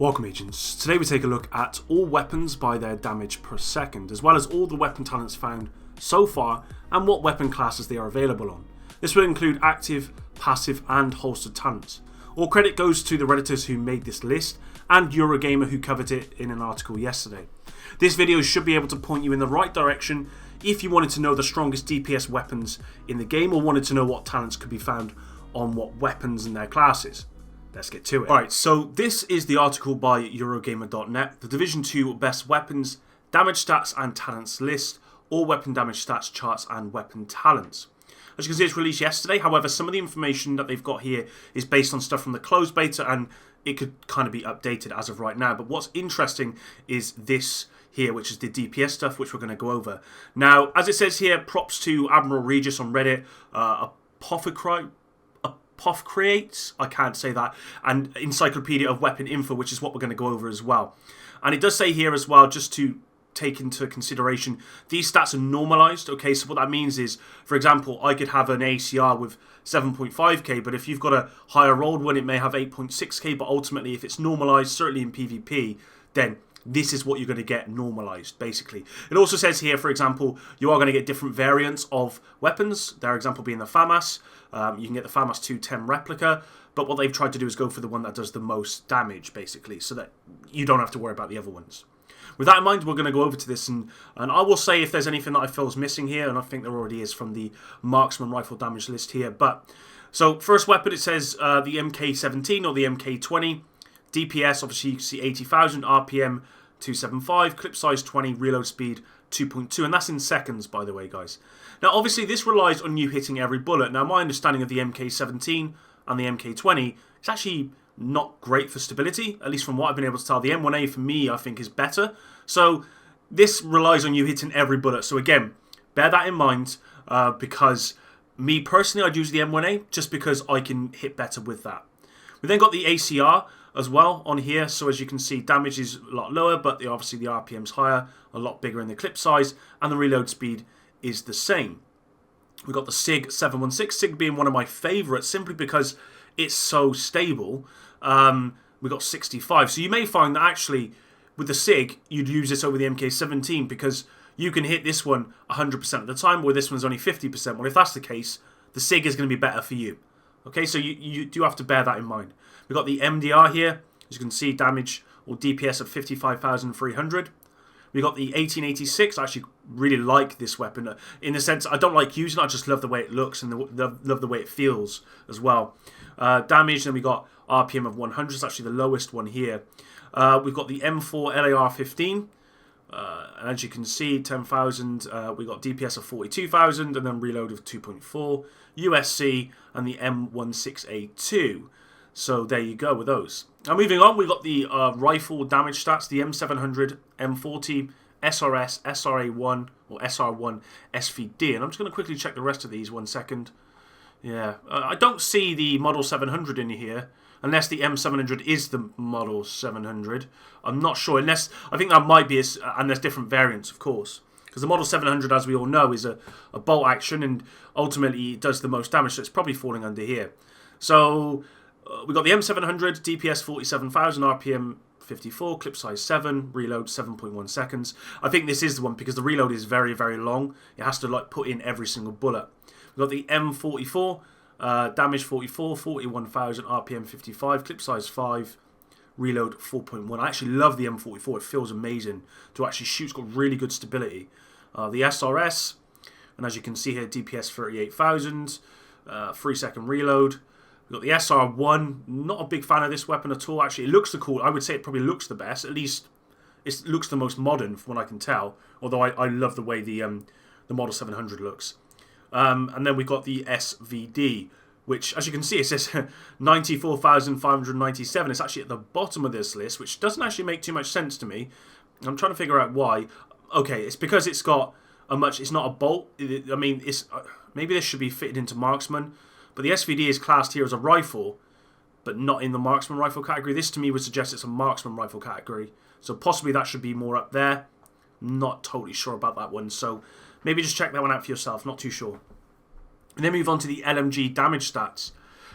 Welcome agents. Today we take a look at all weapons by their damage per second, as well as all the weapon talents found so far and what weapon classes they are available on. This will include active, passive and holstered talents. All credit goes to the Redditors who made this list and Eurogamer who covered it in an article yesterday. This video should be able to point you in the right direction if you wanted to know the strongest DPS weapons in the game or wanted to know what talents could be found on what weapons and their classes. Let's get to it. Alright, so this is the article by Eurogamer.net, the Division 2 Best Weapons, Damage Stats and Talents list, all weapon damage stats, charts and weapon talents. As you can see, it's released yesterday. However, some of the information that they've got here is based on stuff from the closed beta and it could kind of be updated as of right now. But what's interesting is this here, which is the DPS stuff, which we're going to go over. Now, as it says here, props to Admiral Regis on Reddit, Apophcreates, I can't say that, and Encyclopedia of Weapon Info, which is what we're going to go over as well. And it does say here as well, just to take into consideration, these stats are normalized. Okay, so what that means is, for example, I could have an ACR with 7.5k, but if you've got a higher rolled one, it may have 8.6k, but ultimately if it's normalized, certainly in PvP, then this is what you're going to get normalized, basically. It also says here, for example, you are going to get different variants of weapons. Their example being the FAMAS. You can get the FAMAS 210 replica, but what they've tried to do is go for the one that does the most damage, basically, so that you don't have to worry about the other ones. With that in mind, we're going to go over to this, and I will say if there's anything that I feel is missing here, and I think there already is from the Marksman rifle damage list here. But so first weapon, it says the MK17 or the MK20. DPS, obviously you can see 80,000, RPM 275, clip size 20, reload speed 2.2, and that's in seconds, by the way, guys. Now, obviously, this relies on you hitting every bullet. Now, my understanding of the MK17 and the MK20 is actually not great for stability, at least from what I've been able to tell. The M1A, for me, I think is better. So, this relies on you hitting every bullet. So, again, bear that in mind, because me, personally, I'd use the M1A just because I can hit better with that. We then got the ACR as well on here, so as you can see, damage is a lot lower, but obviously the RPM's higher, a lot bigger in the clip size, and the reload speed is the same. We got the SIG 716, SIG being one of my favourites simply because it's so stable. We got 65, so you may find that actually with the SIG you'd use this over the MK17 because you can hit this one 100% of the time, where this one's only 50%. Well, if that's the case, the SIG is going to be better for you. Okay, so you do have to bear that in mind. We've got the MDR here. As you can see, damage or DPS of 55,300. We got the 1886. I actually really like this weapon. In the sense, I don't like using it. I just love the way it looks and love the way it feels as well. Damage, then we got RPM of 100. It's actually the lowest one here. We've got the M4 LAR 15. And as you can see, 10,000. We got DPS of 42,000 and then reload of 2.4. USC and the M16A2. So there you go with those. Now moving on, we've got the rifle damage stats, the M700, M40, SRS, SRA1 or SR1, SVD. And I'm just going to quickly check the rest of these 1 second. Yeah, I don't see the Model 700 in here, unless the M700 is the Model 700. I'm not sure, unless, I think that might be, and there's different variants, of course. Because the Model 700, as we all know, is a bolt action, and ultimately it does the most damage, so it's probably falling under here. So, we got the M700, DPS 47,000, RPM 54, clip size 7, reload 7.1 seconds. I think this is the one because the reload is very, very long. It has to like put in every single bullet. We've got the M44, damage 44, 41,000, RPM 55, clip size 5, reload 4.1. I actually love the M44. It feels amazing to actually shoot. It's got really good stability. The SRS, and as you can see here, DPS 38,000, 3-second reload. We've got the SR1, not a big fan of this weapon at all. Actually, it looks the cool. I would say it probably looks the best. At least it looks the most modern from what I can tell. Although I love the way the Model 700 looks. And then we've got the SVD, which, as you can see, it says 94,597. It's actually at the bottom of this list, which doesn't actually make too much sense to me. I'm trying to figure out why. Okay, it's because it's got it's not a bolt. I mean, maybe this should be fitted into Marksman. But the SVD is classed here as a rifle, but not in the Marksman rifle category. This to me would suggest it's a Marksman rifle category. So possibly that should be more up there. Not totally sure about that one. So maybe just check that one out for yourself. Not too sure. And then move on to the LMG damage stats.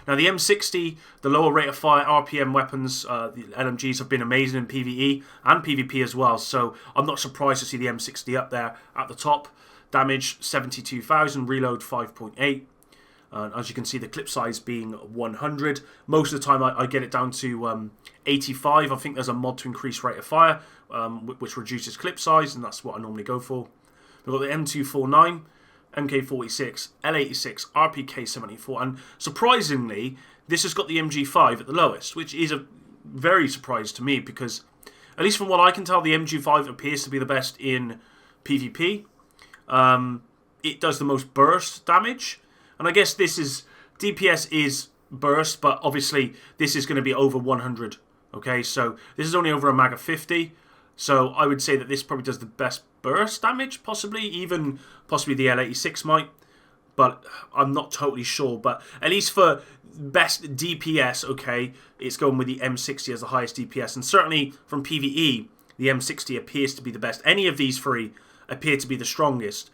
Now the M60, the lower rate of fire RPM weapons, the LMGs have been amazing in PvE and PvP as well. So I'm not surprised to see the M60 up there at the top. Damage 72,000, reload 5.8. As you can see, the clip size being 100. Most of the time I get it down to 85. I think there's a mod to increase rate of fire, which reduces clip size, and that's what I normally go for. We've got the M249, MK46, L86, RPK74, and surprisingly, this has got the MG5 at the lowest, which is a very surprise to me because, at least from what I can tell, the MG5 appears to be the best in PvP. It does the most burst damage. And I guess this is, DPS is burst, but obviously this is going to be over 100. Okay, so this is only over a mag of 50. So I would say that this probably does the best burst damage, possibly. Even possibly the L86 might. But I'm not totally sure. But at least for best DPS, okay, it's going with the M60 as the highest DPS. And certainly from PvE, the M60 appears to be the best. Any of these three appear to be the strongest.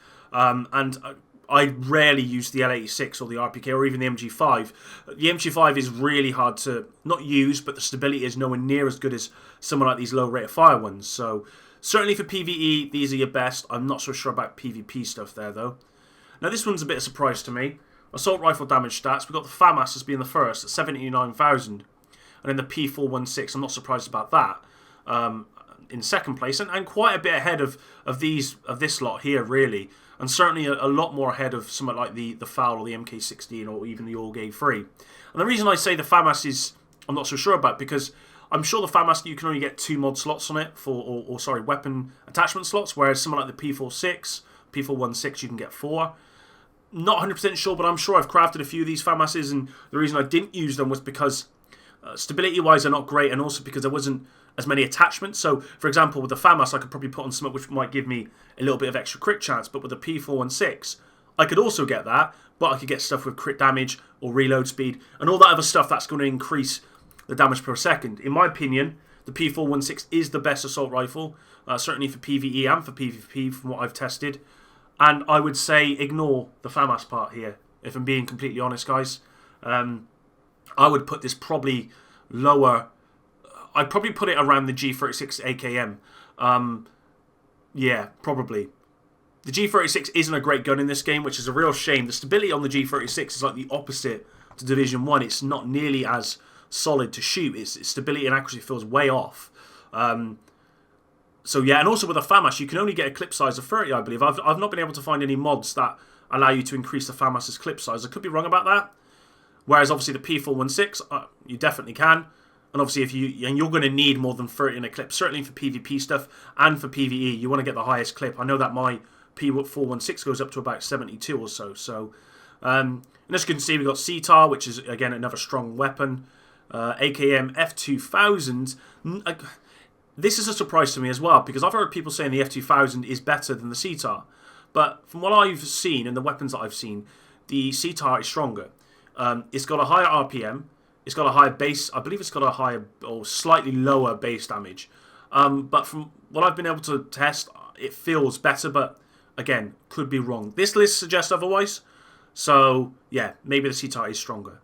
I rarely use the L86 or the RPK or even the MG5. The MG5 is really hard to not use, but the stability is nowhere near as good as someone like these low rate of fire ones. So certainly for PvE, these are your best. I'm not so sure about PvP stuff there though. Now this one's a bit of a surprise to me. Assault rifle damage stats. We've got the FAMAS as being the first at 79,000. And then the P416, I'm not surprised about that. In second place, and quite a bit ahead of this lot here, really. And certainly a lot more ahead of something like the FAL or the MK16 or even the Org 3. And the reason I say the FAMAS is I'm not so sure about, because I'm sure the FAMAS, you can only get 2 mod slots on it, or weapon attachment slots, whereas something like the P46, P416, you can get 4. Not 100% sure, but I'm sure I've crafted a few of these FAMASs, and the reason I didn't use them was because stability-wise they're not great, and also because there wasn't as many attachments. So, for example, with the FAMAS, I could probably put on something which might give me a little bit of extra crit chance, but with the P416, I could also get that, but I could get stuff with crit damage or reload speed, and all that other stuff that's going to increase the damage per second. In my opinion, the P416 is the best assault rifle, certainly for PvE and for PvP from what I've tested, and I would say ignore the FAMAS part here, if I'm being completely honest, guys. I would put this probably lower. I'd probably put it around the G36 AKM. Yeah, probably. The G36 isn't a great gun in this game, which is a real shame. The stability on the G36 is like the opposite to Division 1. It's not nearly as solid to shoot. Its stability and accuracy feels way off. So yeah, and also with a FAMAS, you can only get a clip size of 30, I believe. I've not been able to find any mods that allow you to increase the FAMAS's clip size. I could be wrong about that. Whereas obviously the P416, you definitely can. And obviously, you're going to need more than 30 in a clip, certainly for PvP stuff and for PvE. You want to get the highest clip. I know that my P416 goes up to about 72 or so. So, and as you can see, we've got CTAR, which is, again, another strong weapon. AKM F2000. This is a surprise to me as well, because I've heard people saying the F2000 is better than the CTAR. But from what I've seen and the weapons that I've seen, the CTAR is stronger. It's got a higher RPM. It's got a higher base. I believe it's got a higher or slightly lower base damage. But from what I've been able to test, it feels better. But again, could be wrong. This list suggests otherwise. So yeah, maybe the CTAR is stronger.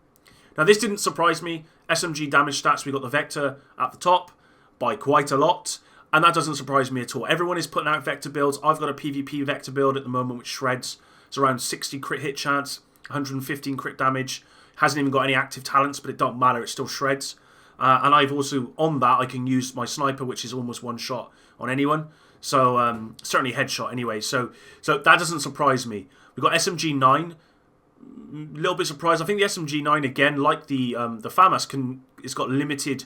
Now this didn't surprise me. SMG damage stats, we got the Vector at the top by quite a lot. And that doesn't surprise me at all. Everyone is putting out Vector builds. I've got a PvP Vector build at the moment which shreds. It's around 60 crit hit chance, 115 crit damage. Hasn't even got any active talents, but it don't matter, it still shreds. And I've also, on that, I can use my sniper, which is almost one shot on anyone. So, certainly headshot anyway. So that doesn't surprise me. We've got SMG9. A little bit surprised. I think the SMG9, again, like the FAMAS, it's got limited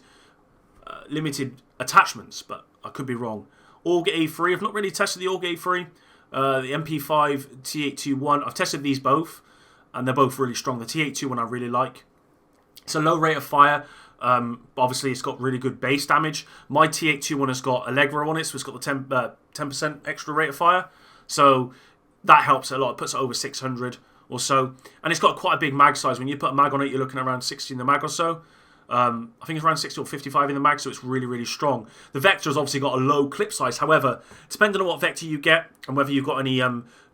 attachments, but I could be wrong. Org A3, I've not really tested the Org A3. The MP5, T821, I've tested these both. And they're both really strong. The T821 I really like. It's a low rate of fire. But obviously, it's got really good base damage. My T821 has got Allegro on it, so it's got the 10% extra rate of fire. So that helps a lot. It puts it over 600 or so. And it's got quite a big mag size. When you put a mag on it, you're looking at around 60 in the mag or so. I think it's around 60 or 55 in the mag, so it's really, really strong. The Vector's obviously got a low clip size. However, depending on what Vector you get and whether you've got any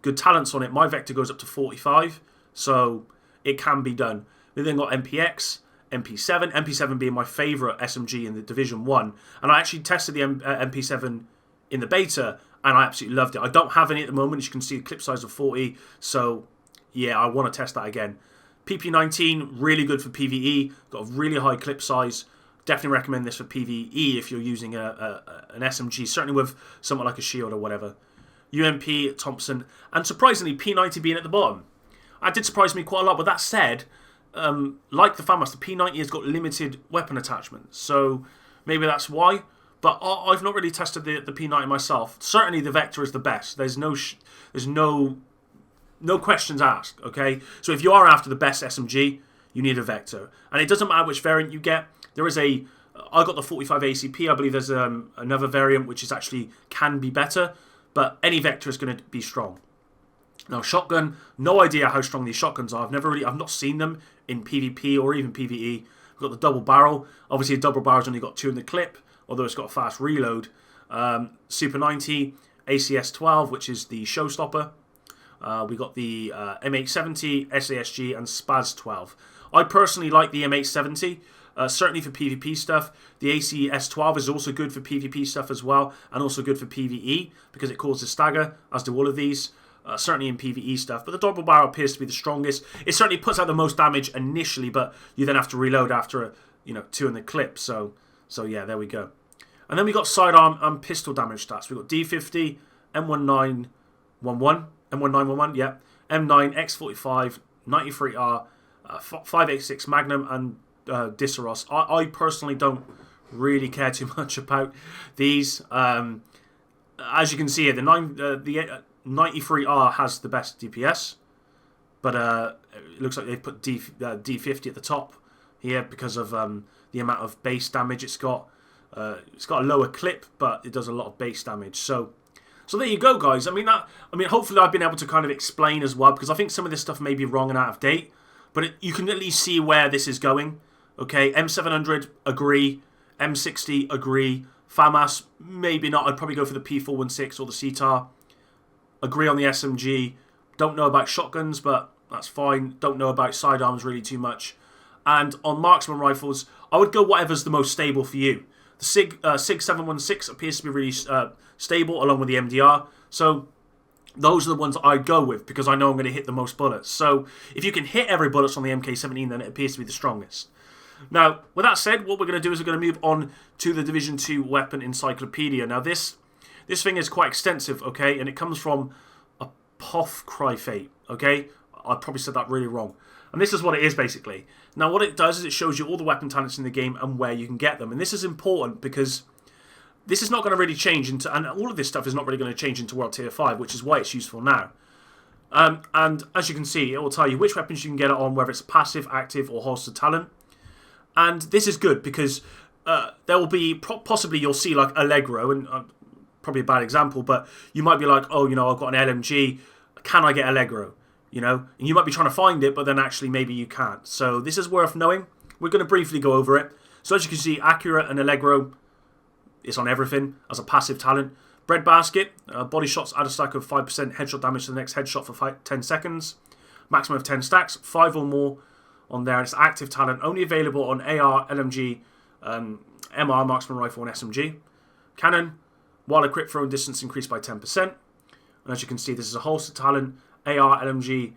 good talents on it, my Vector goes up to 45. So it can be done. We then got MPX, MP7, MP7 being my favourite SMG in the Division 1. And I actually tested the MP7 in the beta, and I absolutely loved it. I don't have any at the moment. As you can see, the clip size of 40. So, yeah, I want to test that again. PP19, really good for PvE. Got a really high clip size. Definitely recommend this for PvE if you're using an SMG, certainly with something like a shield or whatever. UMP, Thompson, and surprisingly, P90 being at the bottom. That did surprise me quite a lot. But that said, like the FAMAS, the P90 has got limited weapon attachments. So maybe that's why. But I've not really tested the P90 myself. Certainly the Vector is the best. There's no questions asked, okay? So if you are after the best SMG, you need a Vector. And it doesn't matter which variant you get. There is I got the 45 ACP. I believe there's another variant which is actually can be better. But any Vector is going to be strong. Now, shotgun, no idea how strong these shotguns are. I've not seen them in PvP or even PvE. We've got the double barrel. Obviously, a double barrel's only got 2 in the clip, although it's got a fast reload. Super 90, ACS 12, which is the showstopper. We got the M870, SASG, and Spaz 12. I personally like the M870. Certainly for PvP stuff. The ACS-12 is also good for PvP stuff as well, and also good for PvE, because it causes stagger, as do all of these, certainly in PvE stuff. But the double barrel appears to be the strongest. It certainly puts out the most damage initially, but you then have to reload after 2 in the clip. So yeah, there we go. And then we got sidearm and pistol damage stats. We got D50, M1911, M1911, yeah, M9, X45, 93R, 586 Magnum, and Disseros. I personally don't really care too much about these. As you can see here, the 93R has the best DPS, but it looks like they've put D50 at the top here because of the amount of base damage it's got. It's got a lower clip, but it does a lot of base damage. So there you go, guys. I mean, hopefully I've been able to kind of explain as well, because I think some of this stuff may be wrong and out of date, but you can at least see where this is going. Okay, M700, agree. M60, agree. FAMAS, maybe not. I'd probably go for the P416 or the CTAR. Agree on the SMG. Don't know about shotguns, but that's fine. Don't know about sidearms really too much. And on marksman rifles, I would go whatever's the most stable for you. The SIG 716 appears to be really stable, along with the MDR. So those are the ones I'd go with, because I know I'm going to hit the most bullets. So if you can hit every bullet on the MK17, then it appears to be the strongest. Now, with that said, what we're going to do is we're going to move on to the Division 2 weapon encyclopedia. Now, this thing is quite extensive, okay, and it comes from a Apothcryphate, okay? I probably said that really wrong. And this is what it is, basically. Now, what it does is it shows you all the weapon talents in the game and where you can get them. And this is important because this is not going to really change into, and all of this stuff is not really going to change into World Tier 5, which is why it's useful now. And as you can see, it will tell you which weapons you can get it on, whether it's passive, active, or holster talent. And this is good because there will be, possibly you'll see like Allegro, and probably a bad example, but you might be like, oh, I've got an LMG, can I get Allegro? And you might be trying to find it, but then actually maybe you can't. So this is worth knowing. We're going to briefly go over it. So as you can see, Accurate and Allegro, it's on everything as a passive talent. Breadbasket, body shots add a stack of 5% headshot damage to the next headshot for 10 seconds. Maximum of 10 stacks, 5 or more on there. It's active talent, only available on AR, LMG, MR, Marksman Rifle, and SMG. Cannon, while a crit throw distance increased by 10%. And as you can see, this is a holster talent, AR, LMG,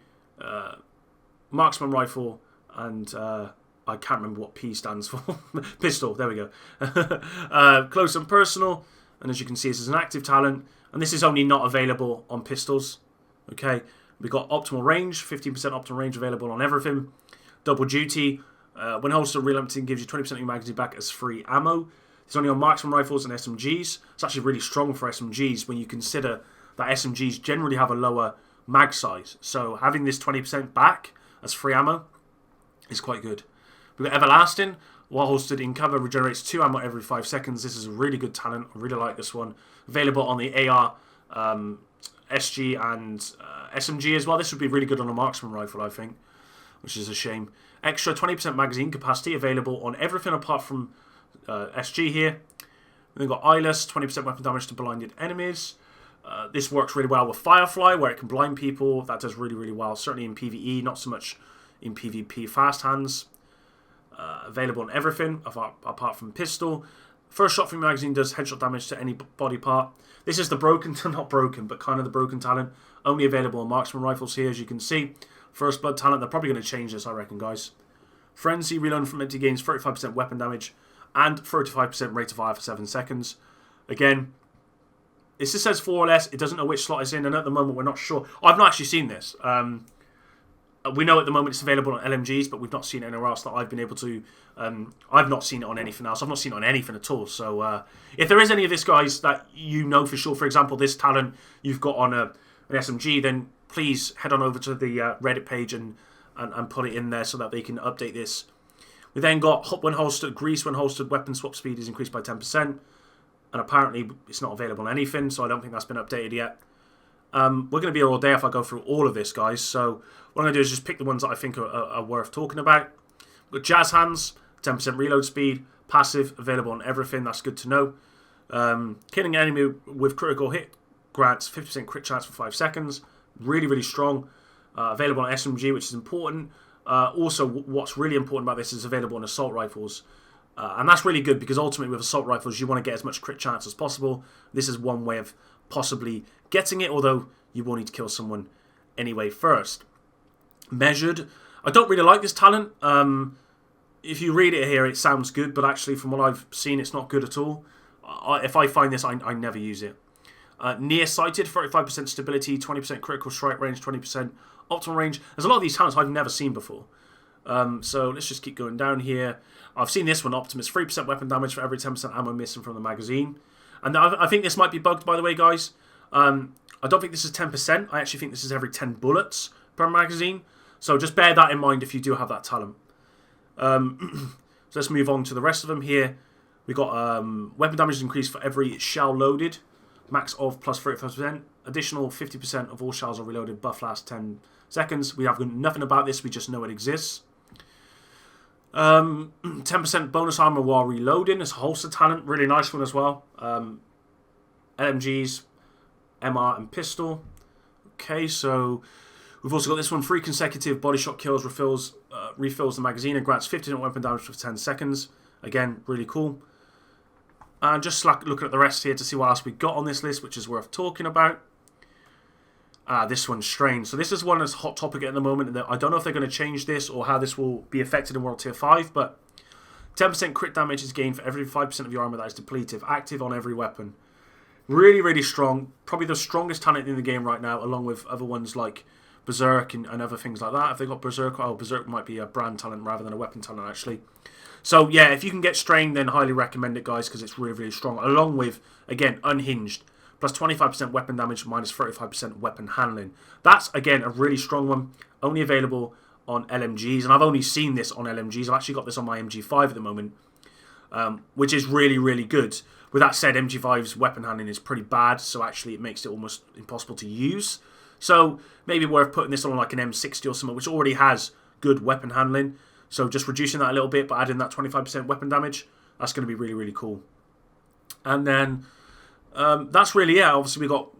Marksman Rifle, and I can't remember what P stands for. Pistol, there we go. Close and personal. And as you can see, this is an active talent. And this is only not available on pistols. Okay, we've got optimal range, 15% optimal range available on everything. Double duty. When holster reloading gives you 20% of your magazine back as free ammo. It's only on marksman rifles and SMGs. It's actually really strong for SMGs when you consider that SMGs generally have a lower mag size. So having this 20% back as free ammo is quite good. We've got Everlasting. While holstered in cover, regenerates 2 ammo every 5 seconds. This is a really good talent. I really like this one. Available on the AR, SG, and SMG as well. This would be really good on a marksman rifle, I think, which is a shame. Extra 20% magazine capacity available on everything apart from SG here. And then we've got Eyeless, 20% weapon damage to blinded enemies. This works really well with Firefly, where it can blind people. That does really, really well. Certainly in PvE, not so much in PvP. Fast hands, available on everything apart from pistol. First shot from your magazine does headshot damage to any body part. This is the broken, not broken, but kind of the broken talent. Only available on Marksman rifles here, as you can see. First blood talent, they're probably going to change this, I reckon, guys. Frenzy, reloading from empty gains 35% weapon damage and 35% rate of fire for 7 seconds. Again, it just says 4 or less. It doesn't know which slot it's in, and at the moment we're not sure. I've not actually seen this. We know at the moment it's available on LMGs, but we've not seen it anywhere else that I've been able to. I've not seen it on anything else. I've not seen it on anything at all. So if there is any of this, guys, that you know for sure, for example, this talent you've got on an SMG, then please head on over to the Reddit page and put it in there so that they can update this. We then got hot when holstered, grease when holstered, weapon swap speed is increased by 10%. And apparently it's not available on anything, so I don't think that's been updated yet. We're going to be here all day if I go through all of this, guys. So what I'm going to do is just pick the ones that I think are worth talking about. We've got Jazz Hands, 10% reload speed, passive, available on everything. That's good to know. Killing an enemy with critical hit grants 50% crit chance for 5 seconds. Really, really strong. Available on SMG, which is important. Also, what's really important about this is available on assault rifles. And that's really good because ultimately with assault rifles, you want to get as much crit chance as possible. This is one way of possibly getting it, although you will need to kill someone anyway first. Measured. I don't really like this talent. If you read it here, it sounds good, but actually from what I've seen, it's not good at all. If I find this, I never use it. Nearsighted, 35% stability, 20% critical strike range, 20% optimal range. There's a lot of these talents I've never seen before. So let's just keep going down here. I've seen this one, Optimus, 3% weapon damage for every 10% ammo missing from the magazine. And I think this might be bugged, by the way, guys. I don't think this is 10%. I actually think this is every 10 bullets per magazine. So just bear that in mind if you do have that talent. So let's move on to the rest of them here. We've got weapon damage increased for every shell loaded. Max of plus 35%. Additional 50% of all shells are reloaded. Buff lasts 10 seconds. We have nothing about this. We just know it exists. 10% bonus armor while reloading. It's a holster talent. Really nice one as well. LMGs, MR, and pistol. Okay, so we've also got this one. 3 consecutive body shot kills refills the magazine and grants 50% weapon damage for 10 seconds. Again, really cool. And just looking at the rest here to see what else we got on this list, which is worth talking about. This one's strange. So this is one that's a hot topic at the moment. I don't know if they're going to change this or how this will be affected in World Tier 5, but 10% crit damage is gained for every 5% of your armor that is depleted, active on every weapon. Really, really strong. Probably the strongest talent in the game right now, along with other ones like Berserk and other things like that. If they got Berserk, Berserk might be a brand talent rather than a weapon talent, actually. So, yeah, if you can get Strain, then highly recommend it, guys, because it's really, really strong. Along with, again, Unhinged. Plus 25% weapon damage, minus 35% weapon handling. That's, again, a really strong one. Only available on LMGs. And I've only seen this on LMGs. I've actually got this on my MG5 at the moment. Which is really, really good. With that said, MG5's weapon handling is pretty bad. So, actually, it makes it almost impossible to use. So, maybe worth putting this on like an M60 or something, which already has good weapon handling. So, just reducing that a little bit, but adding that 25% weapon damage. That's going to be really, really cool. And then... that's really it. Obviously, we got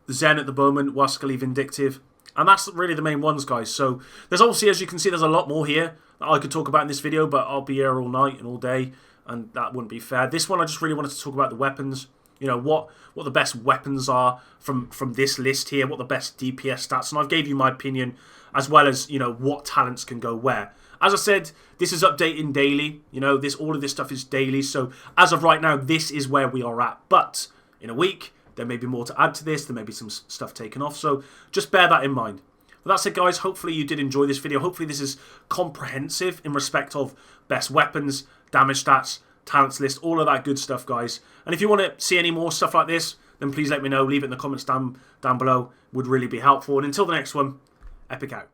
Zen at the moment, Wascally, Vindictive, and that's really the main ones, guys. So there's obviously, as you can see, there's a lot more here that I could talk about in this video, but I'll be here all night and all day, and that wouldn't be fair. This one, I just really wanted to talk about the weapons. You know, what the best weapons are from this list here, what the best DPS stats, and I've gave you my opinion, as well as, you know, what talents can go where. As I said, this is updating daily. You know, all of this stuff is daily. So as of right now, this is where we are at. But in a week, there may be more to add to this. There may be some stuff taken off. So just bear that in mind. But that's it, guys. Hopefully you did enjoy this video. Hopefully this is comprehensive in respect of best weapons, damage stats, talents list, all of that good stuff, guys. And if you want to see any more stuff like this, then please let me know. Leave it in the comments down below. Would really be helpful. And until the next one, Epic out.